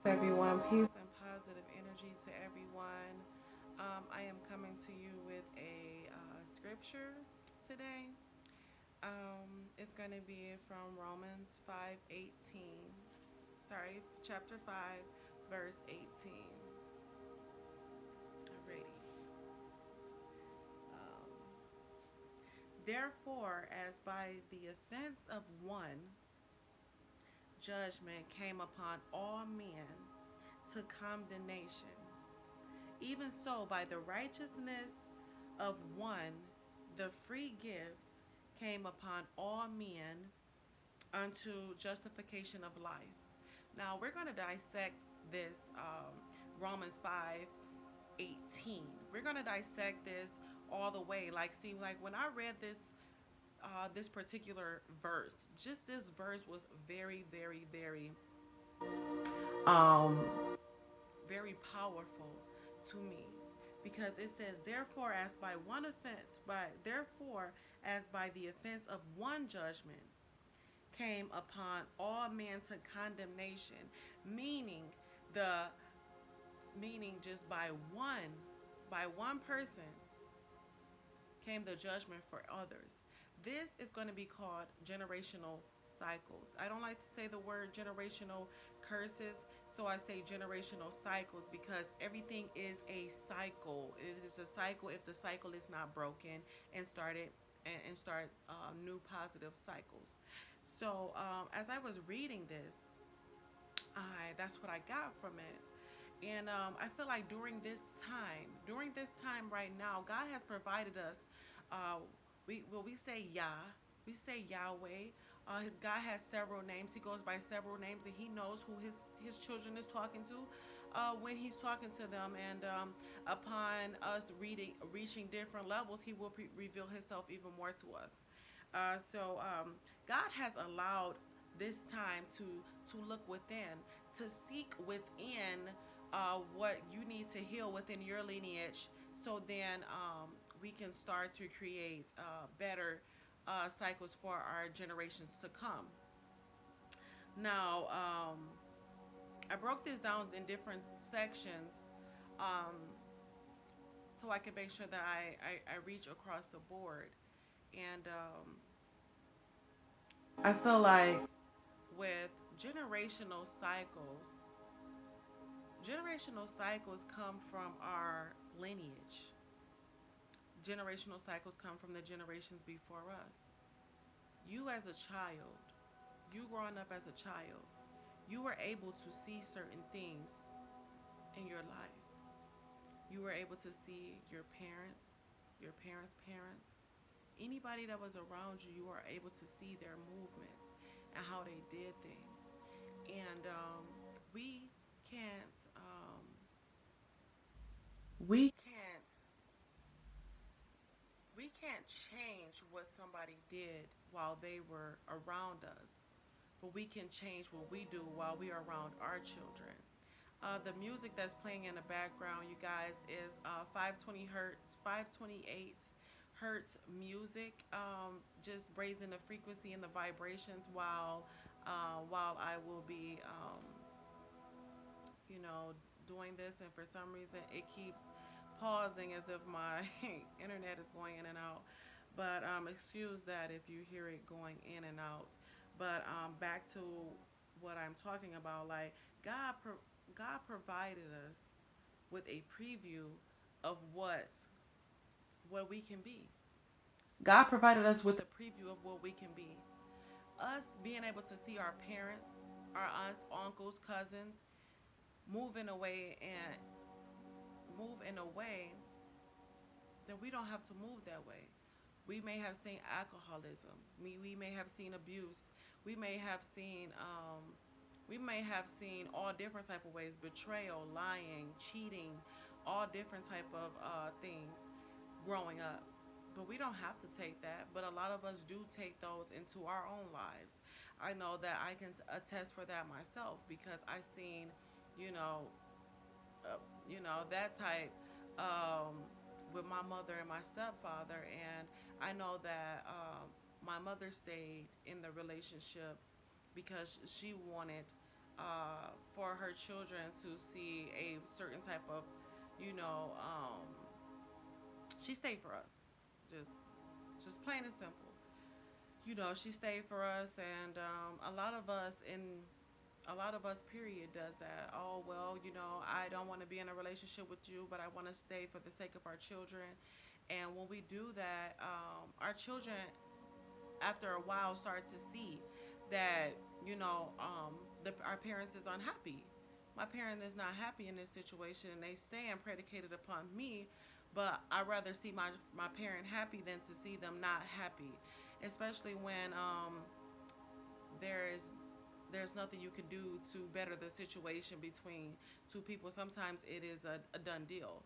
Everyone, peace and positive energy to everyone. I am coming to you with a scripture today. It's going to be from Romans 5:18. Sorry, chapter 5, verse 18. Alrighty. Um, Therefore, as by the offense of one, judgment came upon all men to condemnation, even so, by the righteousness of one, the free gifts came upon all men unto justification of life. Now, we're going to dissect this Romans 5:18. We're going to dissect this all the way. Like when I read this particular verse, just this verse was very, very, um, very powerful to me because it says, therefore, as by one offense, therefore, as by the offense of one judgment came upon all men to condemnation, meaning the meaning just by one person came the judgment for others. This is going to be called generational cycles. I don't like to say the word generational curses, so I say generational cycles because everything is a cycle. It is a cycle if the cycle is not broken and start new positive cycles. So as I was reading this, I that's what I got from it. And I feel like during this time right now, God has provided us. Uh, we say Yah, we say Yahweh. God has several names. He goes by several names, and He knows who His children is talking to when He's talking to them. And upon us reaching different levels, He will reveal Himself even more to us. So God has allowed this time to look within, to seek within what you need to heal within your lineage, so then we can start to create better cycles for our generations to come. Now, I broke this down in different sections um, so I can make sure that I reach across the board. And I feel like with generational cycles, generational cycles come from our lineage. Generational cycles come from the generations before us. You as a child, you growing up as a child, you were able to see certain things in your life. You were able to see your parents' parents, anybody that was around you, you were able to see their movements and how they did things. And we can't, we can't we can't change what somebody did while they were around us, but we can change what we do while we are around our children. The music that's playing in the background, you guys, is 520 hertz, 528 hertz music, just raising the frequency and the vibrations while I will be, you know, doing this. And for some reason, it keeps pausing as if my internet is going in and out. But excuse that if you hear it going in and out. But back to what I'm talking about, like God provided us with a preview of what we can be. God provided us with a preview of what we can be. Us being able to see our parents, our aunts, uncles, cousins move in a way and move in a way that we don't have to move that way. We may have seen alcoholism. We may have seen abuse. We may have seen all different type of ways: betrayal, lying, cheating, all different type of things growing up. But we don't have to take that. But a lot of us do take those into our own lives. I know that I can attest for that myself because I seen, you know, that type with my mother and my stepfather, and I know that my mother stayed in the relationship because she wanted for her children to see a certain type of, you know, she stayed for us, just just plain and simple. You know, she stayed for us, and a lot of us period does that. Oh well, you know, I don't want to be in a relationship with you, but I want to stay for the sake of our children. And when we do that, our children after a while start to see that, you know, our parents is unhappy. My parent is not happy in this situation, and they stand predicated upon me. But I rather see my parent happy than to see them not happy, especially when there's there's nothing you can do to better the situation between two people. Sometimes it is a done deal,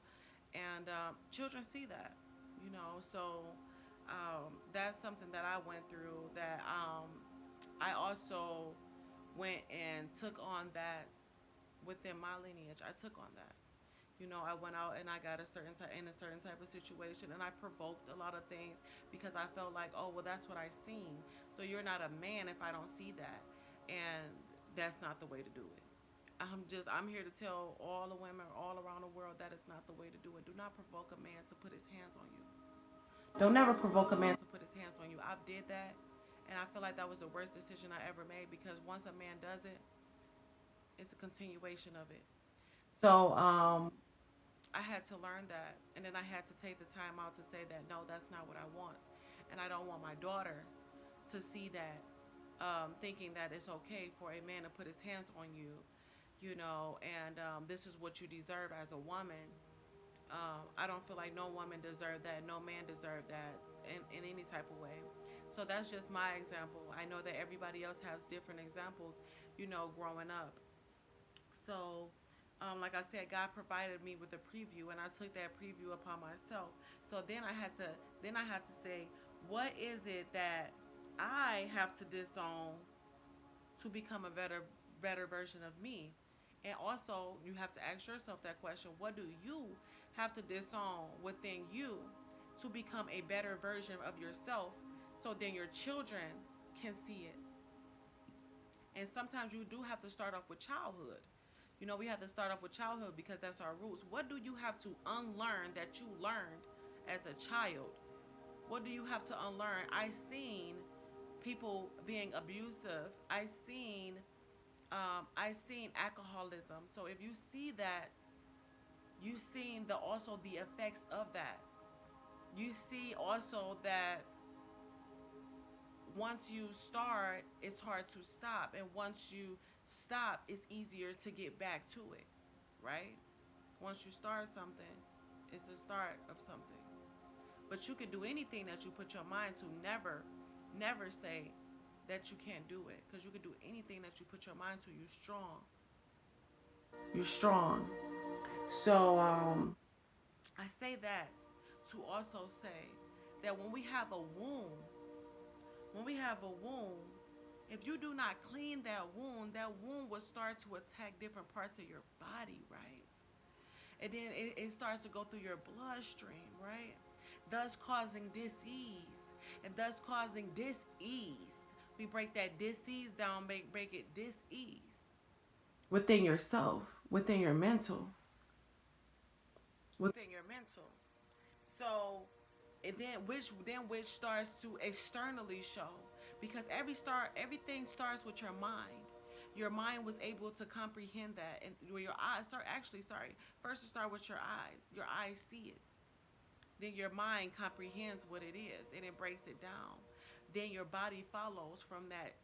and children see that, you know. So that's something that I went through. That I also went and took on that within my lineage. I took on that. You know, I went out and I got in a certain type of situation, and I provoked a lot of things because I felt like, oh well, that's what I seen. So you're not a man if I don't see that, and that's not the way to do it. I'm here to tell all the women all around the world that it's not the way to do it. Do not provoke a man to put his hands on you. Don't never provoke a man to put his hands on you. I did that, and I feel like that was the worst decision I ever made because once a man does it, it's a continuation of it. So I had to learn that, and then I had to take the time out to say that no, that's not what I want, and I don't want my daughter to see that, thinking that it's okay for a man to put his hands on you, you know, and this is what you deserve as a woman. I don't feel like no woman deserved that, no man deserved that in any type of way. So that's just my example. I know that everybody else has different examples, you know, growing up. So, like I said, God provided me with a preview, and I took that preview upon myself. So then I had to say, what is it that I have to disown to become a better version of me? And also, you have to ask yourself that question: what do you have to disown within you to become a better version of yourself? So then your children can see it. And sometimes you do have to start off with childhood. You know, we have to start off with childhood because that's our roots. What do you have to unlearn that you learned as a child? What do you have to unlearn? I seen people being abusive. I seen alcoholism. So if you see that, you seen the also the effects of that. You see also that once you start, it's hard to stop, and once you stop, it's easier to get back to it, right? Once you start something, it's the start of something. But you can do anything that you put your mind to. Never say that you can't do it, because you can do anything that you put your mind to. You're strong. You're strong. So I say that to also say that when we have a wound, if you do not clean that wound will start to attack different parts of your body, right? And then it starts to go through your bloodstream, right? Thus causing disease and thus causing dis-ease. We break that dis-ease down, break it dis-ease within yourself, within your mental. So, and then which starts to externally show, because everything starts with your mind. Your mind was able to comprehend that, and your eyes start actually sorry. First, it start with your eyes. Your eyes see it. Then your mind comprehends what it is, and it breaks it down. Then your body follows from that,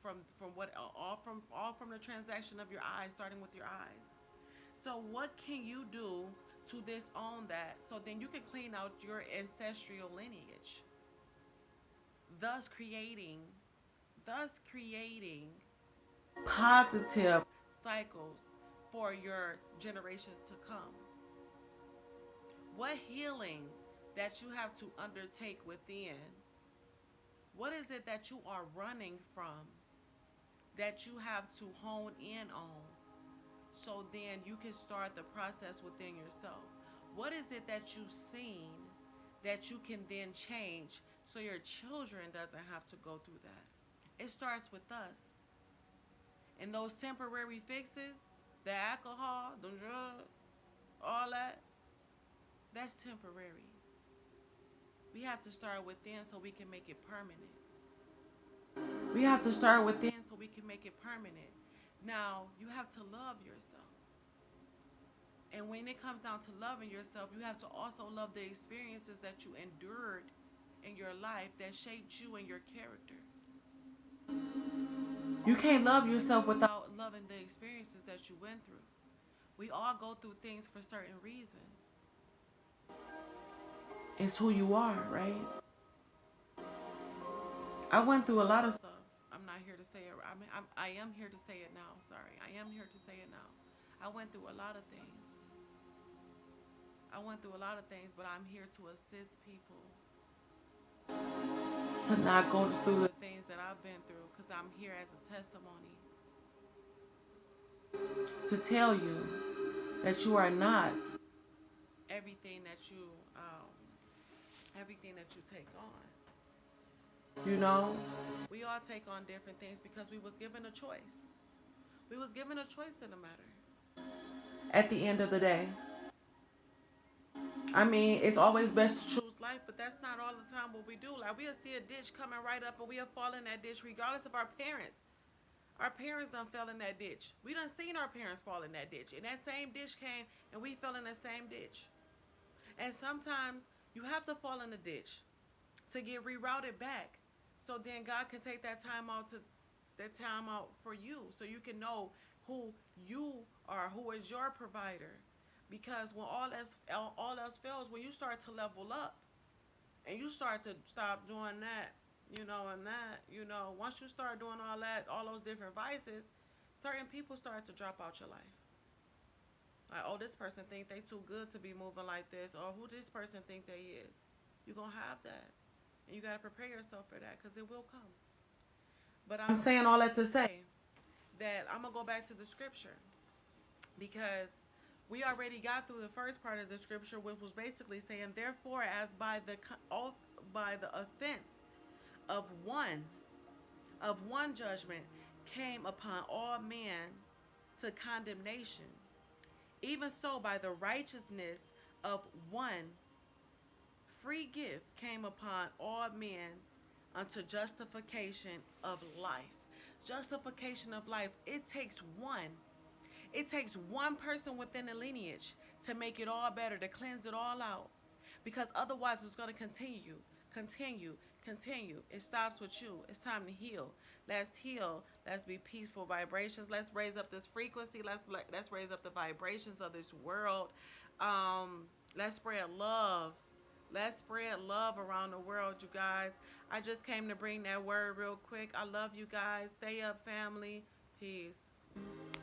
from what all from the transaction of your eyes, starting with your eyes. So what can you do to disown that? So then you can clean out your ancestral lineage, thus creating, thus creating positive cycles for your generations to come. What healing that you have to undertake within? What is it that you are running from that you have to hone in on, so then you can start the process within yourself? What is it that you've seen that you can then change so your children doesn't have to go through that? It starts with us. And those temporary fixes, the alcohol, the drugs, all that, that's temporary. We have to start within so we can make it permanent. We have to start within so we can make it permanent. Now, you have to love yourself. And when it comes down to loving yourself, you have to also love the experiences that you endured in your life that shaped you and your character. You can't love yourself without loving the experiences that you went through. We all go through things for certain reasons. It's who you are, right? I went through a lot of stuff. I'm not here to say it. I am here to say it now. Sorry. I am here to say it now. I went through a lot of things. I went through a lot of things, but I'm here to assist people to not go through the things that I've been through because I'm here as a testimony to tell you that you are not everything that you um, everything that you take on. You know, we all take on different things because we was given a choice. We was given a choice in the matter. At the end of the day, I mean, it's always best to choose life, but that's not all the time what we do. Like we'll see a ditch coming right up, and we'll fall in that ditch, regardless of our parents. Our parents done fell in that ditch. We done seen our parents fall in that ditch, and that same ditch came, and we fell in that same ditch. And sometimes you have to fall in the ditch to get rerouted back, so then God can take that time out for you, so you can know who you are, who is your provider. Because when all else fails, when you start to level up and you start to stop doing that, and that, once you start doing all that, all those different vices, certain people start to drop out your life. Like, oh, this person think they too good to be moving like this, or who this person think they is. You gonna have that, and you gotta prepare yourself for that because it will come. But I'm saying all that to say that I'm gonna go back to the scripture because we already got through the first part of the scripture, which was basically saying, therefore, as by the offense of one judgment came upon all men to condemnation, even so by the righteousness of one free gift came upon all men unto justification of life. Justification of life. It takes one. It takes one person within the lineage to make it all better, to cleanse it all out. Because otherwise it's going to continue. It stops with you. It's time to heal. Let's heal. Let's be peaceful vibrations. Let's raise up this frequency. Let's raise up the vibrations of this world. Let's spread love. Let's spread love around the world, you guys. I just came to bring that word real quick. I love you guys. Stay up, family. Peace.